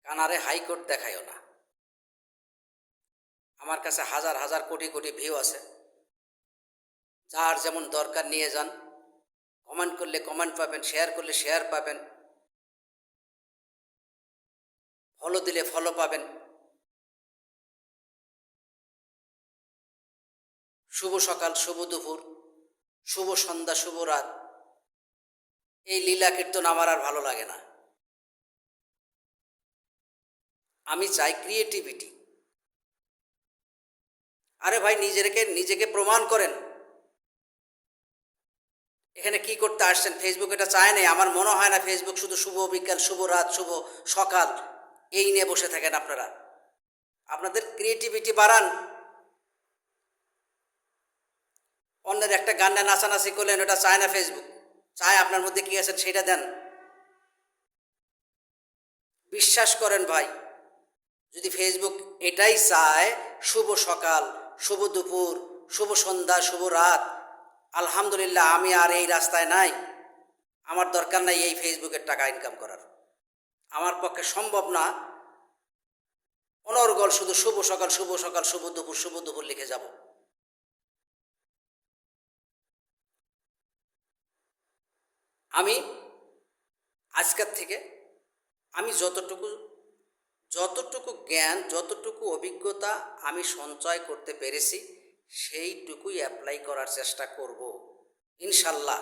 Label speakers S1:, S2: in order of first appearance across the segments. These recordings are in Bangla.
S1: কানারে হাইকোর্ট দেখাইও না। আমার কাছে হাজার হাজার কোটি কোটি ভিউ আছে, যার যেমন দরকার নিয়ে যান। কমেন্ট করলে কমেন্ট পাবেন, শেয়ার করলে শেয়ার পাবেন, ফলো দিলে ফলো পাবেন। শুভ সকাল, শুভ দুপুর, শুভ সন্ধ্যা, শুভ রাত, এই লীলা কীর্তন আমার আর ভালো লাগে না। আমি চাই ক্রিয়েটিভিটি। আরে ভাই, নিজেকে প্রমাণ করেন। এখানে কি করতে আসছেন? ফেসবুক এটা চায় নাই। আমার মনে হয় না ফেসবুক শুধু শুভ বিকাল, শুভ রাত, শুভ সকাল এই নিয়ে বসে থাকেন আপনারা। আপনাদের ক্রিয়েটিভিটি বাড়ান। অন্যের একটা গান্ডা নাচানাচি করলেন, ওটা চায় না ফেসবুক। চায় আপনার মধ্যে কি আছেন সেটা দেন। বিশ্বাস করেন ভাই, যদি ফেসবুক এটাই চায়, শুভ সকাল, শুভ দুপুর, শুভ সন্ধ্যা, শুভ রাত, আলহামদুলিল্লাহ আমি আর এই রাস্তায় নাই। আমার দরকার নাই এই ফেসবুকের টাকা ইনকাম করার। আমার পক্ষে সম্ভব না অনর্গল শুধু শুভ সকাল, শুভ সকাল, শুভ দুপুর, শুভ দুপুর লিখে যাব। আমি আজকের থেকে আমি যতটুকু জ্ঞান, যতটুকু অভিজ্ঞতা আমি সঞ্চয় করতে পেরেছি সেইটুকুই অ্যাপ্লাই করার চেষ্টা করব ইনশাল্লাহ।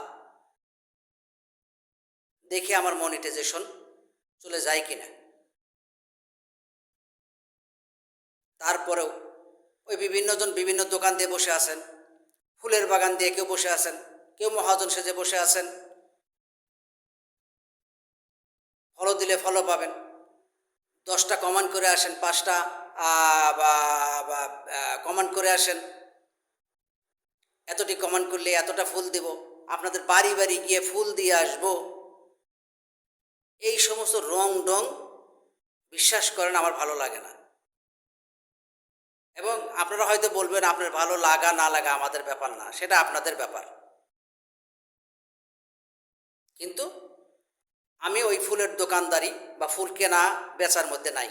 S1: দেখি আমার মনিটাইজেশন চলে যায় কিনা। তারপরেও ওই বিভিন্নজন বিভিন্ন দোকান দিয়ে বসে আছেন, ফুলের বাগান দিয়ে কেউ বসে আছেন, কেউ মহাজন সেজে বসে আছেন। ফলো দিলে ফলো পাবেন। 10টা কমেন্ট করে আসেন, 5টা কমেন্ট করে আসেন। এতটি কমেন্ট করলে এতটা ফুল দেব, আপনাদের বাড়ি বাড়ি গিয়ে ফুল দিয়ে আসব। এই সমস্ত রং ডং বিশ্বাস করেন আমার ভালো লাগে না। এবং আপনারা হয়তো বলবেন আপনার ভালো লাগা না লাগা আমাদের ব্যাপার না, সেটা আপনাদের ব্যাপার। কিন্তু আমি ওই ফুলের দোকানদারি বা ফুল কেনা বেচার মধ্যে নাই।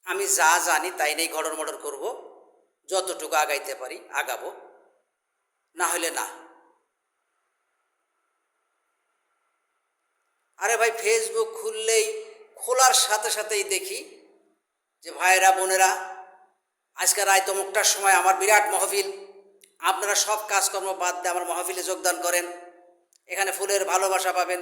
S1: আমি যা জানি তাই নেই ঘটর মটর করবো, যতটুকু আগাইতে পারি আগাবো, না হলে না। আরে ভাই, ফেসবুক খোলার সাথে সাথেই দেখি যে ভাইয়েরা বোনেরা আজকে রায় তমুকটার সময় আমার বিরাট মাহফিল, আপনারা সব কাজকর্ম বাদ দিয়ে আমার মাহফিলে যোগদান করেন। এখানে ফুলের ভালোবাসা পাবেন,